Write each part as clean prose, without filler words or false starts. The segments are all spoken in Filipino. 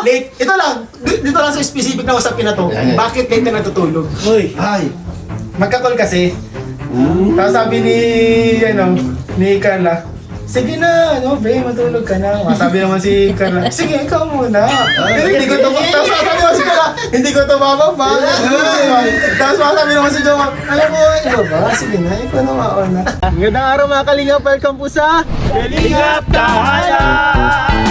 late. Ito lang. Dito lang sa specific na usapin na to. Bakit late na natutulog? Uy. Ay. Magka-call kasi. Tapos sabi ni Carla, sige na, be, matulog ka na. Sabi naman si Carla, sige, ikaw muna. Pero hindi ko to, tapos sabi naman si Carla, hindi ko to bababa. Tapos sabi naman si Joma, alam mo, ikaw ba? Sige na, ikaw na mauna. Magandang araw mga Kalingap, welcome po sa Kalingap Tahanan!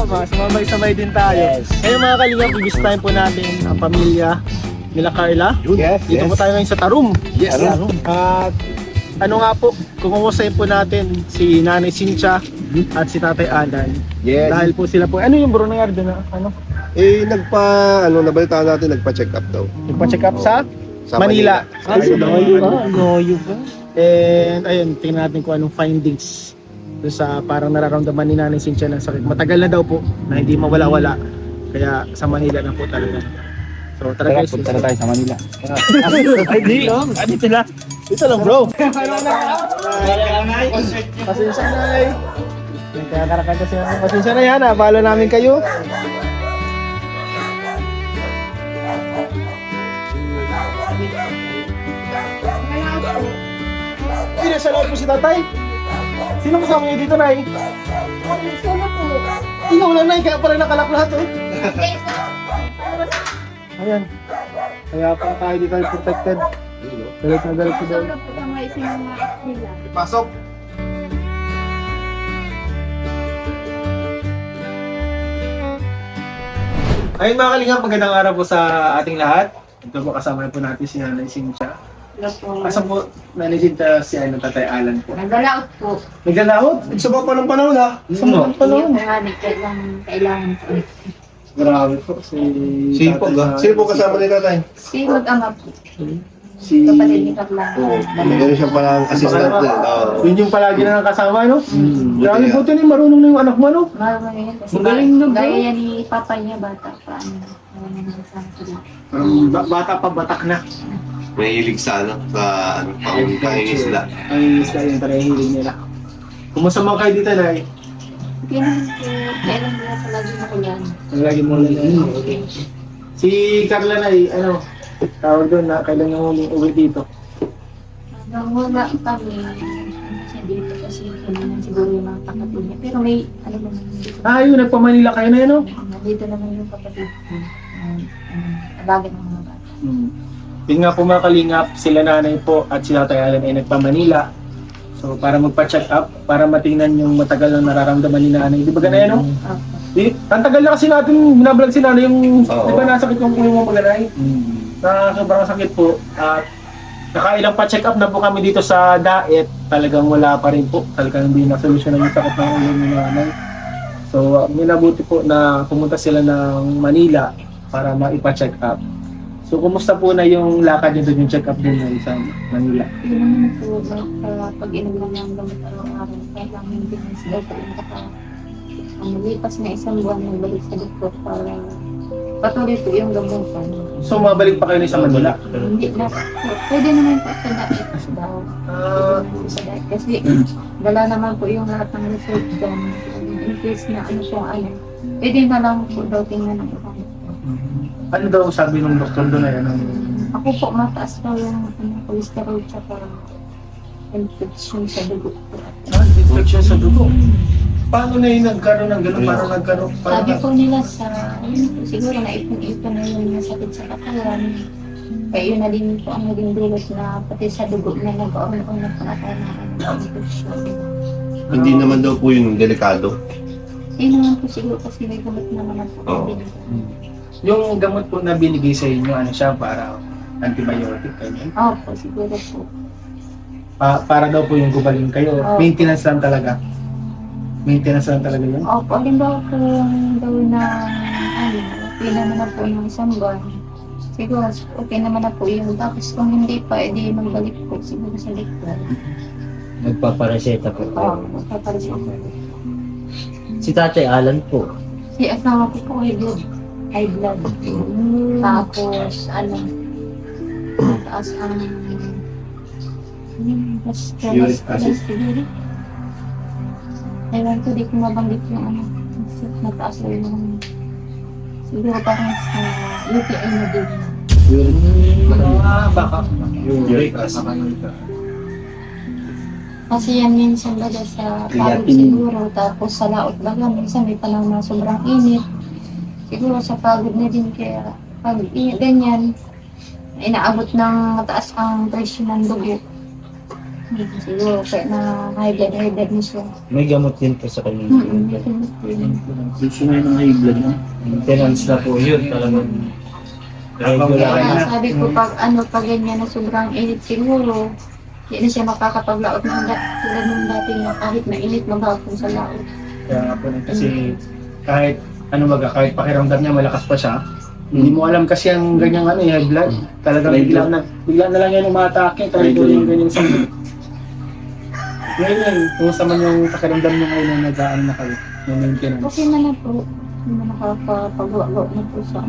Sumabay-sabay din tayo. Ngayon mga Kalingap, ibisitahin po natin ang pamilya nila Carla. Yes, Dito po tayo ngayon sa Tarum. Yes, Tarum. At ano nga po, kumukusayin po natin si Nanay Cynthia at si Tatay Alan. Yes. Dahil po sila po, ano yung bro nangyari doon? Ano? Nabalitaan natin, nagpa-check up daw. Nagpa-check up sa Sa Manila. Manila. Goyo ba? And ayun, tingnan natin kung anong findings doon sa parang nararamdaman ni Nanay Cynthia ng sakit. Matagal na daw po na hindi mawala-wala. Kaya sa Manila na po talaga. So tara guys, punta na tayo sa Manila. Ay, di lang. Dito na. Dito lang bro. Pasensya na ay. Nagkakarakan kasi ako. Pasensya na yan, follow namin kayo. Sino sa loob po si tatay? Sino kasama niyo dito, Nay? Sino po? Ikaw lang, Nay, kaya pala nakalak lahat, oh. Ayan. Kaya pa tayo dito protected. Galit na galit si Dol. Sino po ang may sinungalit nila? Pasok! Ayun mga Kalingap, magandang araw po sa ating lahat. Ito po kasama po natin si Nanay Cynthia. Hello po. Asa po Nanay Cynthia si Tatay Alan po. Nagalaot po. Naglalahot? Nagsabak pa ng panahon ha? Nagsabak pa Hindi lang. po nga, kailangan po. Grabe po. Sino po kasama ni tatay? Si mag-ama po. Si... Kapatid ni Carla. Meron siyang parang assistant din. Yun yung palagi na nakasama, no? Grabe buti po ito marunong na yung anak mo, no? Marami yan. Kasi Magaling na, bro. gaya yan ni papa niya, bata pa. Bata pa, batak na. May hilig sa pangingisda. Ang isla yung talagang hilig nila. Kumusta mga kayo dito, Nay? Hindi naman po. Kailan nila palagi na ko yan. Lagi mo lang yun. Si Carla, Nay, ano? Tawag doon na kailan yung huling uwi dito. Hanggang wala kami. Kasi dito kasi kailangan siguro yung mga kapatid niya. Pero may, ano ba, Yun, nagpa-Manila kayo na yun, no? nandito naman yung kapatid ko. Alagad ng mga bata. Yun nga po mga Kalingap, sila nanay po at si Tatay Alan ay nagpa-Manila. So para magpa-check up, para matingnan yung matagal na nararamdaman ni nanay. Di ba ganyan, no? Ang tagal na kasi natin binablog si nanay yung, di ba nasakit yung puno mo maganay? Na sobrang sakit po. At nakailang pa-check up na po kami dito sa diet, talagang wala pa rin po. Talagang hindi na-solusyonan yung sakit ng ulo ni nanay. So minabuti po na pumunta sila ng Manila para maipa-check up. So kumusta po na yung lakad niyo doon, yung check up din sa Manila? Yun naman po, pag inuman ng gamot araw-araw, kaya maintenance daw po yung ang lipas na isang buwan ng balik sa doktor para patuloy po yung gamutan. So mabalik pa kayo sa Manila? Hindi na po. Pwede naman po sa diet daw. Sa diet. Kasi dala naman po yung lahat ng result dyan. In case na ano po ano. Pwede na lang po daw tingnan ng ibang. Ano daw sabi ng doktor doon ay ano? Ako po mataas daw yung cholesterol tsaka infection sa dugo po. Infection sa dugo. Paano na yung nagkaroon ng gano'n? Paano nagkaroon? Sabi po nila sa, siguro naipon-ipon na yung sakit sa katawan. Kaya yun na din po ang naging dulot na pati sa dugo na nag-orn-on na panatay ng infection. Hindi naman daw po yun delikado. Yun naman po siguro kasi may gamot na naman po. Oo. Yung gamot po na binigay sa inyo, ano siya, para antibiotic, ganyan? Opo, siguro po. Para daw po yung gumaling kayo. Oo. Maintenance lang talaga. Maintenance lang talaga yun? Opo, halimbawa po yung daw na, ano, okay naman na po yung isang buwan. Siguro, okay naman na po yung tapos kung hindi pa, edi magbalik po siguro sa likod. Nagpapareseta po. Oo, magpapalis ako. Si Tatay Alan po. Si asawa ko po high blood. Tapos, ano, mataas ang Uric acid. siguro. Ewan ko, di ko mabanggit yung ano. Mataas na yung siguro parang sa UTI na din. Baka. Kasi yan minsan baga sa pagod siguro, tapos sa laot baga, minsan may panahon na sobrang init. Siguro sa pagod na din, kaya pag ganyan, inaabot ng mataas ang presyo ng dugo. Siguro kaya na high blood na siya. May gamot din po sa kanya. Gusto na ng high blood na. Maintenance na po yun. Talagang regular Kaya na. sabi ko pag ganyan na sobrang init siguro, hindi na siya makakapaglaot ng tulad nung dati na kahit mainit maghapon sa laot. Kaya nga po kasi kahit kahit pakiramdam niya malakas pa siya, hindi mo alam kasi ang ganyang high blood. Talagang bigla na lang yan umatake, talagang yung ganyang sakit. Ngayon, kumusta man yung pakiramdam niyo ngayon na nag-aan na kayo, yung maintenance? Okay na po. Hindi na nakakapagawa na po sa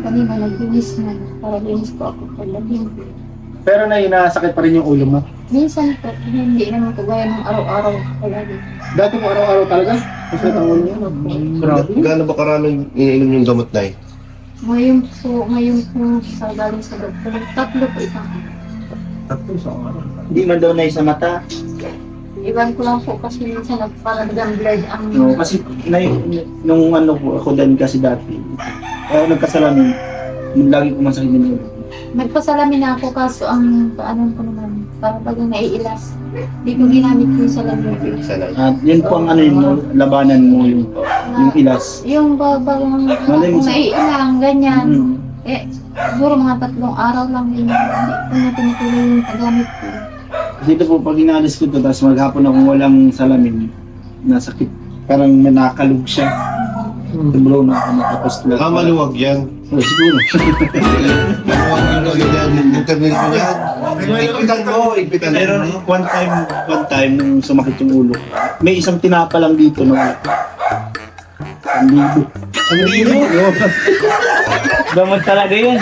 kanina naglinis na para linis po ako paglabing. Pero nasakit pa rin yung ulo mo. Minsan po, hindi naman po gaya ng araw-araw palagi. Dati mo araw-araw talaga? Masakit ang ulo mo. Grabe. Gaano ba karaming iniinom yung gamot na Ngayon po sa galing sa doktor, 3 po isang. Tapos isang araw. Hindi man daw na sa mata. Iwan ko lang po kasi minsan nagparagdang blood ang... No, kasi nung ano po, ako din kasi dati. Kaya nagkasalamin, lagi ko masakit din yun. Nagpasalamin na ako kaso ang paano ko naman, para bagang naiilas. Hindi ko ginamit yung salamin. At yun po ang ano yung labanan mo, yung ilas. Yung bagang Malay mo kung sa- naiilang, ganyan. Mm. Siguro mga 3 araw lang din. Hindi ko na tinituloy yung paggamit ko. Dito po, pag inalis ko to, tapos maghapon akong walang salamin, nasakit. Parang nakakalug siya. Tumulaw na ako tapos lang. maluwag yan. Oh, siguro. Maluwag yan. Internet mo yan. Igpitan mo. Pero one time nung sumakit yung ulo, may isang tinapa lang dito na 1,000. Ang libo. Gamot talaga yun.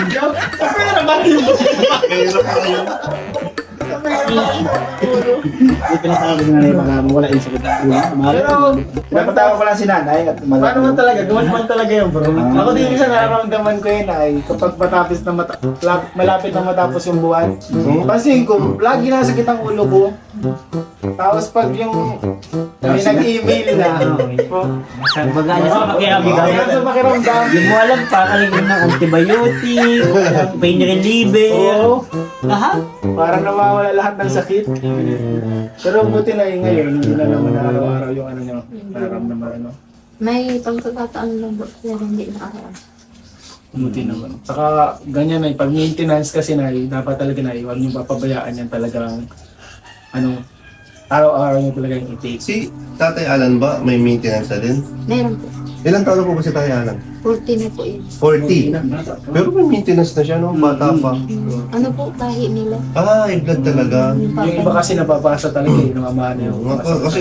Yung pinasabi nga na para mawala yung sakit ng ulo. Pero, Pinapatawa ko lang si nanay at paano man talaga? Gawin man talaga yun, bro. Ako din isa nararamdaman ko yun ay kapag malapit na matapos yung buwan. Pansin ko, lagi nasakit ang ulo ko. Tapos pag yung may nag-email na, Kumbaga na sa pakiramdam. kaya sa pakiramdam, Hindi mo alam pa kaligyan ng antibiotic, pain reliever. oo, Aha. parang nawawala lahat ng sakit. Pero buti na yun ngayon, hindi na naman na araw-araw yung ano nyo, nararamdaman ano. May pagkakataon lang po, pero hindi na araw. Buti naman. Saka ganyan na, pag maintenance kasi na, dapat talaga na, huwag nyo papabayaan yan talagang, araw-araw nyo talaga yung i-take. Si Tatay Alan ba may maintenance na din? Meron po. Ilang taon na po ba si Tatay Alan? 40 na po yun. 40. Pero may maintenance na siya, no? Bata pa. Ano po, tahi nila. High blood talaga. Yung iba kasi napapasa talaga eh, namamana yung Kasi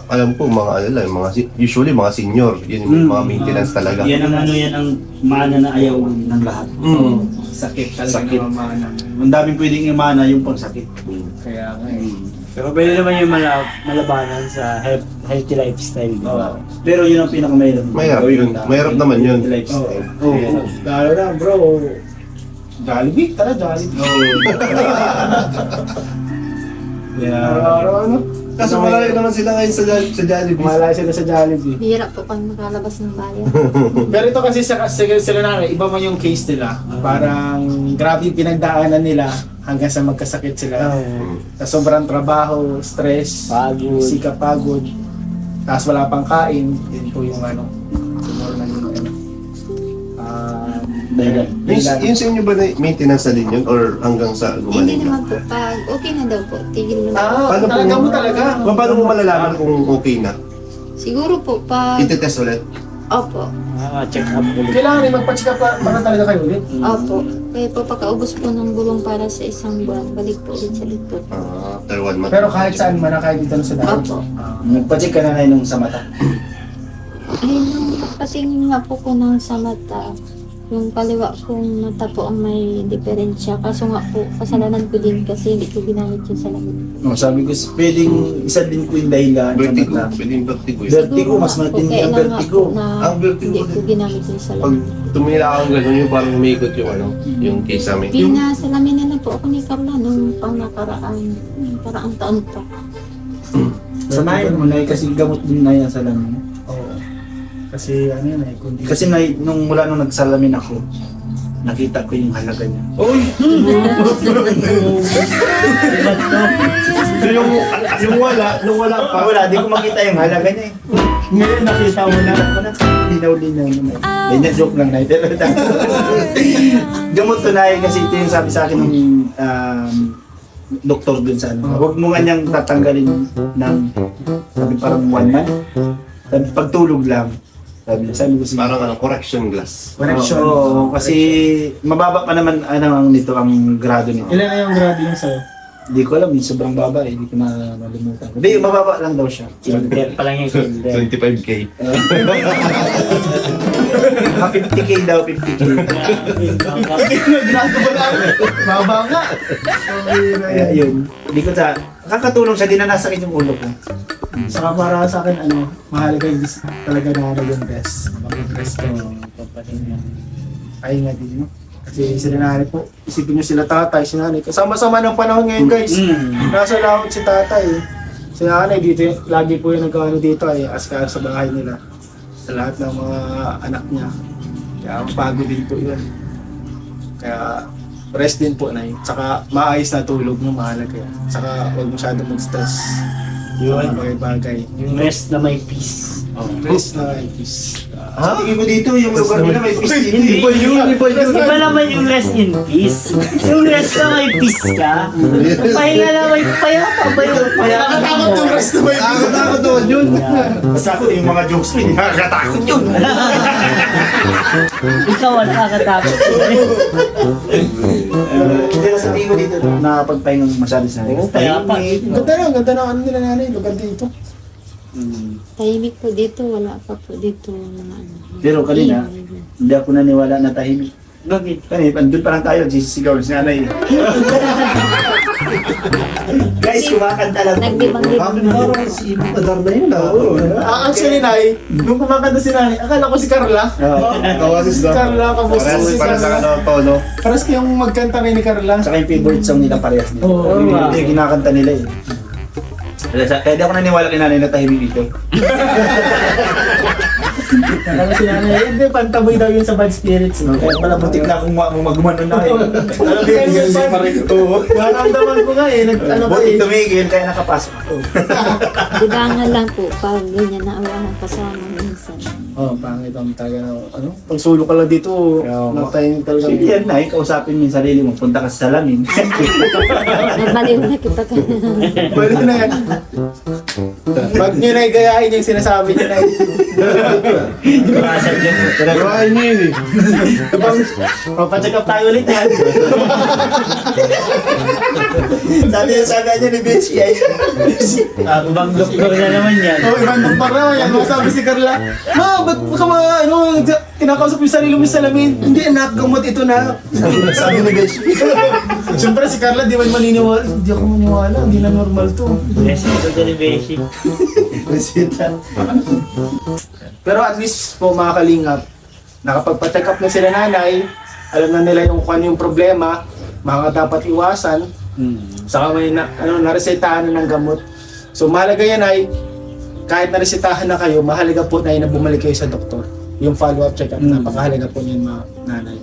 alam ko mga lang, usually mga senior, yun yung mga maintenance talaga. Yan ang mana na ayaw ng lahat. sakit talaga Sakit. namamana. Ang daming pwedeng imana yung pagsakit. Kaya nga eh. Pero pwede naman yung malabanan sa healthy lifestyle. Oo. Pero yun ang pinakamahirap. Mahirap yun. Mahirap naman yun. Healthy lifestyle. Oo. Lalo na bro, Jollibee, tara Jollibee. Araw-araw ano? Kaso malayo naman sila ngayon sa Jollibee. Malaya sila sa Jollibee. Hirap po pang makalabas ng bayan. Pero ito kasi sila na iba man yung case nila. Parang grabe yung pinagdaanan nila hanggang sa magkasakit sila. Sa sobrang trabaho, stress, Pagod. sika pagod, tapos wala pang kain, yun po yung siguro na yung Dahil Yung sa inyo ba na maintenance na din yun? Or hanggang sa Hindi gumaling na? naman po, pag okay na daw po, tigil na lang. Paano po- talaga mo talaga? Paano mo malalaman kung okay na? Siguro po, pag... Itetest ulit? Opo. Check up ulit. Kailangan rin magpa-check up para talaga kayo ulit. Opo. Kaya po, pagkaubos po ng gulong para sa 1 buwan, balik po ulit sa likod. After 1 month. Pero kahit saan man, kahit dito na sa dahil. Opo. nagpa-check ka na ngayon sa mata. Ay, nung patingin nga po ko ng sa mata, Yung kaliwa kong mata po ang may diferensya. Kaso nga po, kasalanan ko din kasi hindi ko ginamit yung salamin. No, sabi ko, pwedeng isa din po yung dahilan sa Vertigo. mata. Pwede yung vertigo. Vertigo, mas matindi ang vertigo. Ang vertigo Hindi ko ginamit yung Pag salamin. tumila kang gano'n, yung parang umiikot yung yung kisame. Pinasalamin na lang po ako ni Carla nung pang nakaraang taon pa. Sanayin mo na kasi gamot din na yan sa lamin. Oo. Kasi ano yun eh, kundi... Kasi nung mula nung nagsalamin ako, nakita ko yung halaga niya. Uy! So yung wala, nung wala pa. Wala, di ko makita yung halaga niya eh. Ngayon nakita mo na ako na linaw-linaw naman. Ganyan, joke lang na ito. Gamot to na kasi ito yung sabi sa akin ng doktor dun sa ano. Huwag mo nga niyang tatanggalin ng sabi parang 1 month. Sabi pagtulog lang. Sabi ko Parang correction glass. Correction. Oo, kasi mababa pa naman ang nito ang grado nito. Ilan na yung grado yung sa'yo? Hindi ko alam, yung sobrang baba eh, hindi ko na malimutan. Hindi, mababa lang daw siya. Kinder pa lang yung kinder. 25K. 50K daw, 50K. Grado ba lang? Baba nga. Kaya yun, hindi ko sa, nakakatulong siya, di na nasakit yung ulo ko. Saka para sa akin, mahalaga yung talaga na yung best. Mag-rest ko, kapatid niya. Ay nga din, no? Kasi sila nanay po, isipin nyo sila tatay, si nanay. Kasama-sama ng panahon ngayon guys. Nasa laot si tatay. Si nanay dito, lagi po yung nagkano dito ay askar sa bahay nila. Sa lahat ng mga anak niya. Kaya pagod din po yun. Kaya rest din po nay. Saka maayos na tulog no, mahalaga yan. Saka huwag masyadong mag-stress. Yun. Bagay-bagay. Yung rest na may peace. Rest na may peace. Ha? Tingin mo dito, yung lugar nila may peace dito. Hindi Iba yun, iba yun. Iba naman yung rest in peace. Yung rest na may peace ka. Yung pahinga na may payapa ba yung payapa mo? rest na may peace. Nakakatakot doon yun. Basta ako, yung mga jokes ko, hindi nakakatakot yun. Ikaw ang nakakatakot. Hindi na sa tingin ko dito, nakapagpahingang masyado sa akin. Payapa. Ganda na ano nila nanay, lugar dito. Tahimik po dito, wala pa po dito mga ano. Pero kanina, hindi ako naniwala na tahimik. Bakit? Kanina, andun pa lang tayo, sisigaw si nanay. Guys, kumakanta lang. Nagdibang-dibang. Parang si Padar na yun. Actually, nay, nung kumakanta si nanay, akala ko si Carla. Kawasis Si Carla, kaboses Parang si para sa Carla. ano, tono. Parang yung magkanta na ni Carla. Saka yung favorite song nila parehas nila. Oo, Hindi kinakanta nila eh. Kaya di ako naniwala kay nanay na tahimik dito. Akala si nanay, hindi, pantaboy daw yun sa bad spirits. No? Kaya pala butik na akong magumano na eh. Alam mo yun, pa rin ito. Naramdaman ko nga eh, ano ba Butik eh. tumigil kaya nakapasok ako. Dibangan lang po pag ganyan na wala ng kasama minsan. Oh, pangit ang talaga na, pag sulok ka lang dito, natayin talaga. Sige yan na, kausapin mo yung sarili mo, punta ka sa salamin. Nagbaliw na kita ka. Bali na yan. Pag nyo na igayahin yung sinasabi nyo na Gagawain niyo yun eh. pacheck up tayo ulit yan. Sabi niya ni Beshi ay. Ibang doktor na naman yan. Oh, ibang doktor naman yan. Sabi si Carla, ma, ba't ka kinakausap yung sarili mo sa salamin? Hindi, anak, gamot ito na. Sabi ni Beshi. Siyempre si Carla, di man maniniwala. Hindi ako maniwala, hindi na normal to. Rest ito ka ni Beshi. Resita. Pero at least po mga kalingap, nakapagpa-check up na sila nanay, alam na nila yung kung ano yung problema, mga dapat iwasan, saka may naresetahan na ng gamot. So mahalaga yan ay, kahit naresetahan na kayo, mahalaga po na bumalik kayo sa doktor. Yung follow-up check-up, napakahalaga po niyan mga nanay.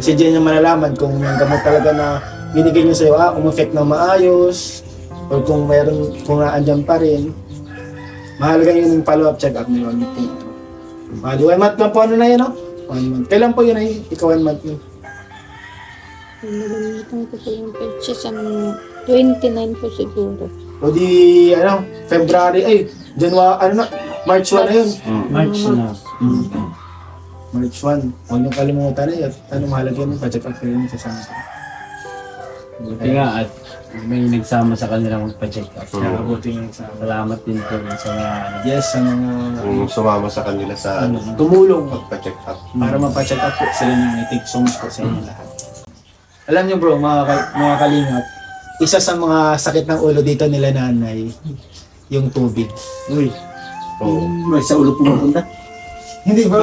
Kasi diyan yung malalaman kung yung gamot talaga na binigay nyo sa'yo, umeffect na maayos, o kung mayroon, kung naandyan pa rin. Mahalaga yung follow-up check-up nyo. Di 1 month na po ano na yan, no? 1 month. Kailan po yun ay? Ikaw 1 month nyo. Nagalimutan ko po yung purchase ang 29 po siguro. O di, February, January, March 1 na yun. March na. March 1. Huwag nyo kalimutan na yun. Mahalaga yun, pa-check up kayo sa Santa. Buti nga at may nagsama sa kanila magpa-check up. Kaya buti nga sa Salamat din po sa mga yes, sa mga Yung sumama sa kanila sa tumulong pagpa-check up. para mapacheck up po sila ng thank you so much po sa inyo lahat. Alam niyo bro, mga kalingap, isa sa mga sakit ng ulo dito nila nanay, yung tubig. Uy, Oo. may sa ulo pumapunta. Hindi bro.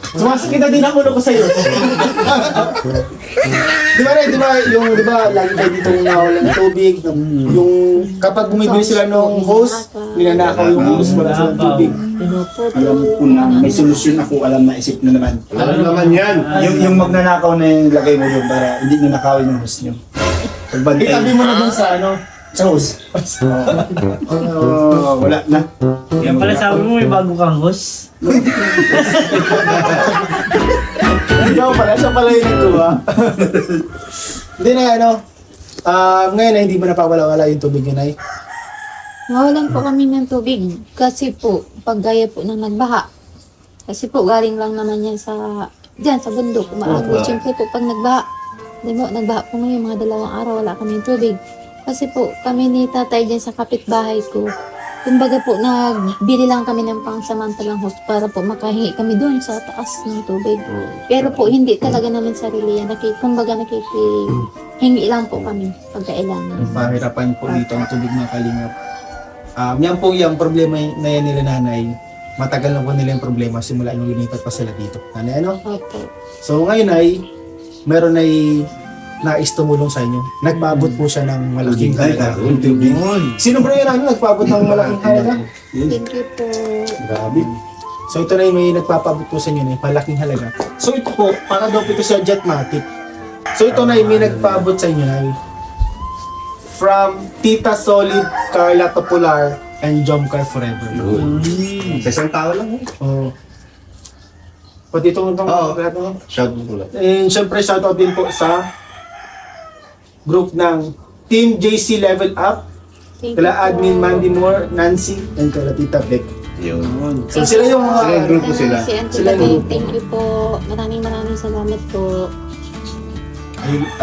Sumasakit na din ang ulo ko sa'yo. di ba, lagi kayo dito nawalan ng tubig. Yung kapag bumibili sila ng hose, ninanakaw yung hose, wala silang tubig. Alam ko na, may solusyon ako, alam na isip na naman. Alam naman yan. Yung magnanakaw na yung lagay mo doon para hindi na nakawin yung host nyo. Pagbantay. Itabi mo na dun sa ano. Sa host. Wala na. Yan pala sabi mo may bago kang host. Ikaw pala, siya pala yung nagtuwa. Hindi na ano, ngayon na hindi mo napawala-wala yung tubig yun ay. Nawalan po kami ng tubig kasi po, paggaya po ng nagbaha. Kasi po, galing lang naman yan dyan sa bundok. Umaagos, siyempre po, pag nagbaha. Di ba, nagbaha po ngayon, mga 2 araw, wala kaming tubig. Kasi po, kami ni tatay dyan sa kapitbahay ko. Kumbaga po, nagbili lang kami ng pangsamantalang host para po makahingi kami doon sa taas ng tubig. Pero po, hindi talaga namin sarili yan. Kumbaga, nakikihingi lang po kami pagkailangan. Pahirapan po dito ang tubig ng kalingap. Yan po yung problema na yan nila nanay. Matagal na po nila yung problema simula nung lumipat pa sila dito. Nanay, ano? Opo. So ngayon ay, meron ay nais tumulong sa inyo. Nagpaabot po siya ng malaking halaga. Tubig. Sino bro yan? Ano? Nagpaabot ng malaking halaga? Thank you po. Grabe. So ito na yung may nagpapabot po sa inyo na yung malaking halaga. So ito po, para daw po ito sa Jetmatic. So ito na yung may nagpabot sa inyo na from Tita Solid, Carla Topular, and Jomcar Forever. Sa isang tao lang. Oh. Pati itong Oo. lahat mo. Shout mo lang. And syempre shoutout din po sa group ng Team JC Level Up, Thank kala you Admin po. Mandy Moore, Nancy, and kala Tita Beck. Yun. So sila yung mga Sila yung grupo sila. Si Auntie Sila yung David, grupo. thank you po. Maraming salamat po.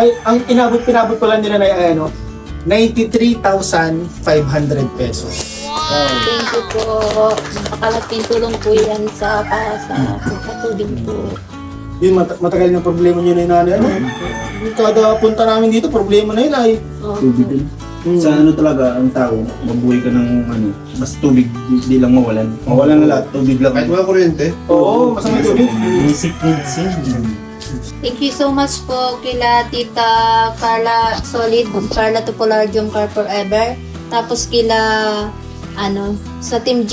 ay, ang pinabot ko lang nila na ano, 93,500 pesos. Thank you po. Napakalaking tulong po yan para sa pagkatubig po. Yun, matagal na problema nyo na yun, nanay. Ano? Kada punta namin dito, problema na yun ay. Tubig din. Sa ano talaga, ang tao, mabuhay ka ng ano, basta tubig, di lang mawalan. Mawalan na lahat, tubig lang. Kahit wala kuryente. Oo, masama yung tubig. Basic needs yun. Thank you so much po kila Tita Carla Solid, Carla Tupular, Jomcar Forever. Tapos kila sa Team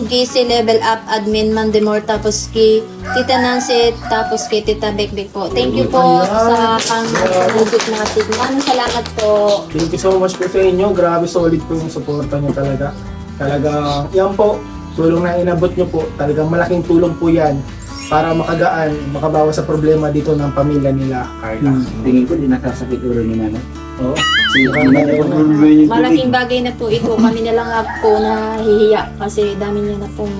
GC Level Up Admin Mandemore, tapos Tita Nancy, tapos kay Tita Bekbek po. Thank you po sa pang-budget natin. Maraming salamat po. Thank you so much po sa inyo. Grabe solid po yung suporta nyo talaga. Talaga, yan po, tulong na inabot nyo po. Talagang malaking tulong po yan para makagaan, makabawas sa problema dito ng pamilya nila, Carla. Tingin ko, di nakasakit ulo ni nanay. Oo. Malaking bagay na po ito. Kami na lang nga po nahihiya kasi dami niya na pong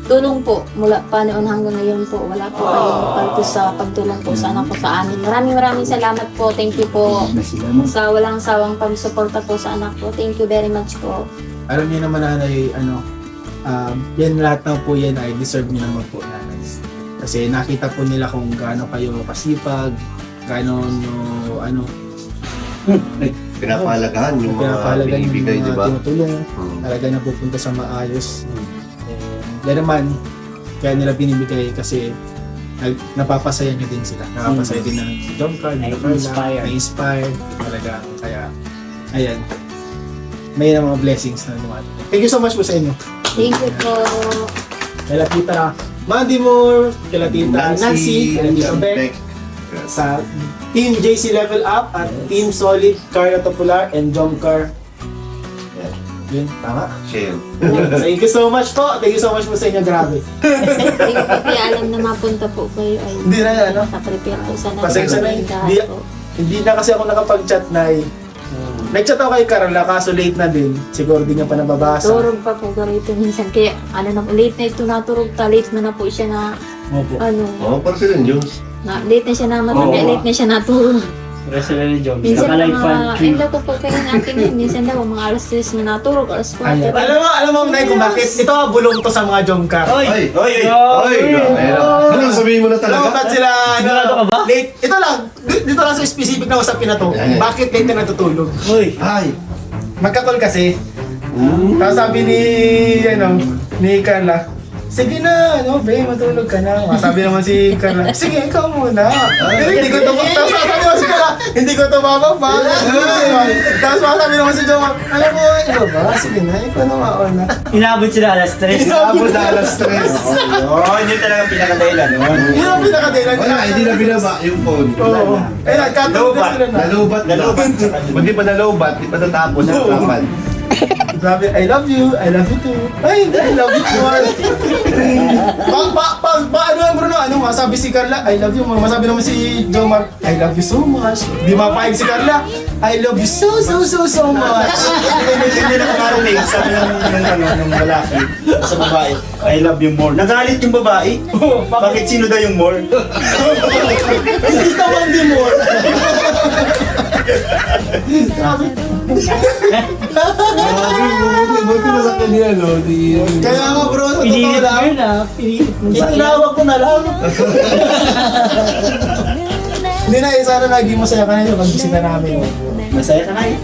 tulong po mula pa noon hanggang ngayon po. Wala po kayong palto sa pagtulong po sa anak ko sa amin. Maraming salamat po. Thank you po Na sila mo. sa walang sawang pagsuporta po sa anak ko. Thank you very much po. Alam niyo naman nanay, yan lahat na po yan ay deserve niyo naman po nanay. Kasi nakita po nila kung gaano kayo kasipag, gaano Pinapahalagahan yung mga pinapahalagan yung binibigay, di mga ba? tinutulong, talaga napupunta sa maayos. Yan naman, kaya nila binibigay kasi napapasaya nyo din sila. Napapasaya din ng si John Carl, na-inspired. Talaga, kaya, ayan. May mga blessings na naman. Thank you so much po sa inyo. Thank you po. Kaya Tita Mandy Moore, kaya Tita Nancy, kaya Tita Beck, sa Team JC Level Up at Team Solid, Carla Topular, and Jomcar. Yun, tama. Shell. Thank you so much po. Thank you so much po sa inyo. Grabe. Thank you po. Kaya alam na mapunta po kayo ay Hindi na ano. nakaprepare po sana. Pasensya na hindi na kasi ako nakapag-chat na nag-chat ako kay Carla kaso late na din. Siguro di niya pa nababasa. Turog pa po ganito minsan. Kaya late na ito naturog ta. Late na po siya na Opo. ano, Oo, para sila yun. late na siya namatay, Oo. late na siya natulog. Wala sila ni Jones. Minsan Nakalay mga, fan tree. ko po kayo ng akin yun, minsan daw mga alas 3 na natulog, alas 4. Alam mo, Nay, kung bakit? Ito, bulong to sa mga jomcar. Ay! Oy! Ay! Ano sabihin mo na Alam mo talaga? ba't sila, Sigurado ka ba? late? Ito lang, dito lang sa specific na usapin na to. Yan. Bakit late na natutulog? Uy! Ay! Magkakol kasi. Tapos sabi ni Carla, sige na, be, matulog ka na. Sabi naman si Carla, sige, ikaw muna. Pero hindi ko ito, tapos sabi naman si Carla, hindi ko ito mababa. Tapos sabi naman si Jomar, alam mo, ikaw ba? Sige na, ikaw na mauna. Inabot sila alas 3. Abot na alas 3. Oo, yun talaga pinakadahilan. Yun ang pinakadilan. Wala, hindi na binaba yung phone. Oo. Eh, nagkatulog na sila na. Nalubat. Hindi pa nalubat, hindi pa natapos ang laban. Sabi, I love you too. Ay, hindi, I love you more. Ano yung Bruno? Ano, masabi si Carla, I love you more. Masabi naman si Jomar, I love you so much. Di mapahig si Carla, I love you so much. Hindi na kumarinig, sabi ng lalaki sa babae, I love you more. Nagalit yung babae. Bakit sino daw yung more? Hindi ka man di more. Sabi, Buti na sa kanya, no? kaya nga bro, sa totoo Pinilit lang, mo yun ah. Pinilit mo ba? itinawag ko na lang. Hindi na, sana lagi masaya ka na pag bisita namin. Masaya ka na eh.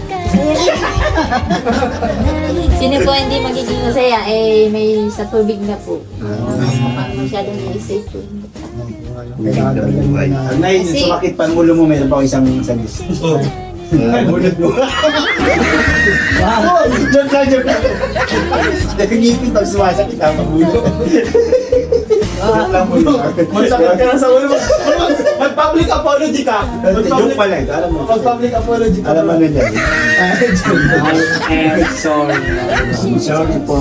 Sino po hindi magiging masaya, eh, may sa tubig na po. Mukhang masyadong naisip po. Ang nai, Kasi- sumakit pa ang ulo mo, mayroon pa ako isang sagis. Bunot mo. Wow! Joke lang. Dahil ngipin pag sumasakit ang ulo. Joke lang mo yun. Magsakit ka na sa ulo. Mag-public apology ka. Joke pala ito, alam mo. Mag-public apology ka. Alam mo na dyan. I'm sorry. Sorry po.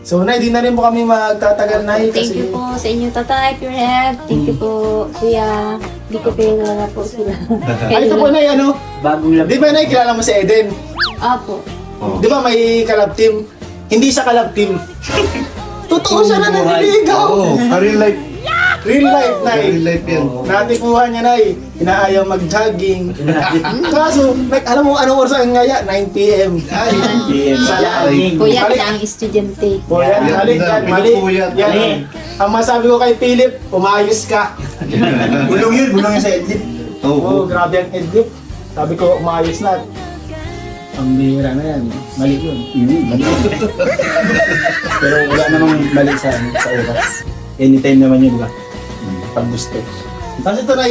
So, Nay, di na rin po kami magtatagal, Nay. Thank you po sa inyo, tatay, pure help. Thank you po, kuya. Hindi ko kilala po sila. Ay, ito po, Nay, ano? Bagong Di labi. ba, Nay, kilala mo si Eden? Apo. Di ba may kalab team? Hindi siya kalab team. Totoo siya na naniligaw. Oo, real life. Real life, Nay. Real life yan. Natikuhan niya, Nay. Inaayaw mag-jogging. Kaso, alam mo anong oras ang ngaya? 9 p.m. Ay! Sa Laging. Kuya, Balik. na ang estudyante. O yan, Yan, mali yan, yan, mali. pinupuyat. Yan. Mali. Ang masabi ko kay Philip, umayos ka. Bulong yun sa edit. Oo, grabe ang edit. Sabi ko, umayos na. Ang bihira na yan. Mali yun. Pero wala namang mali sa oras. Anytime naman yun, di ba? Pag gusto. Tapos ito na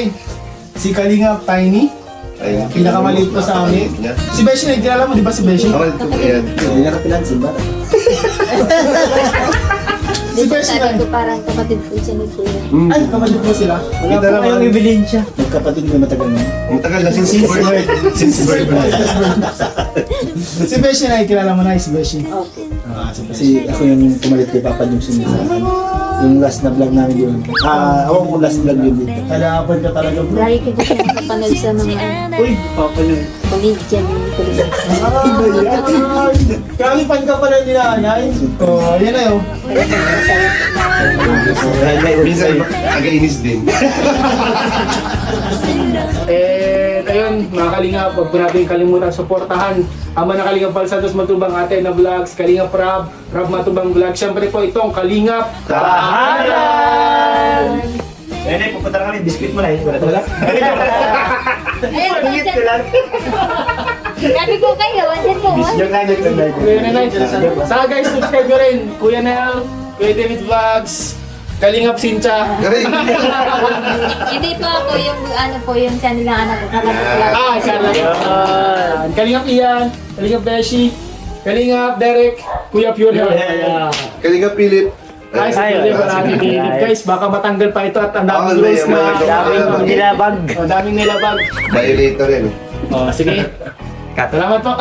si Kalinga Tiny. Ay, Pinakamaliit po sa amin. Si Beshi na, kilala mo di ba si Beshi? Ako, ito po yan. Hindi na kapilansin ba? Si Di ba Beshi sabi na. ko parang kapatid ko siya ni kuya. Ay, kapatid mo sila. Wala Kita po kayong naman. ebidensya. Magkapatid ko matagal na. Ang tagal na since birth. Since birth. Si Beshi na, kilala mo na si Beshi. Okay. Kasi ako yung pumalit kay Papa yung sunod sa akin. Yung last na vlog namin yun. Ako kung last vlog yun dito. Kalaban ka talaga bro. Lagi ko po siya nakapanood sa mga Uy, papa nyo. comedian yung kuligan. Kalipan ka pala ni nanay. Oh, yan na yun. Minsan, aga-inis din. Ayun, mga Kalinga, huwag po natin kalimutan suportahan ang mga Kalinga Palsados Matubang Ate na Vlogs, Kalinga Prab Matubang Vlogs. Siyempre po itong Kalinga Tahanan! Eh, pupunta na kami. Biscuit mo na yun. Wala. Ayun, sabi ko kayo, andyan po. Joke lang, joke lang. Kuya Nanay. Saka guys, subscribe nyo rin. Kuya Nel, Kuya David Vlogs, Kalingap Sincha. Galing. Hindi po ako yung ano po yung channel ng anak ko. Kapatid ko lang. Kalingap Ian, Kalingap Beshi, Kalingap Derek, Kuya Pure Heart. Yeah. Kalinga Philip. Guys, Ay, hindi ay, marami ay. pinilip. Guys, baka matanggal pa ito at ang daming Oh, rules may- na may- Daming nilabag. daming nilabag. Violator yan. Oh, sige. Salamat po.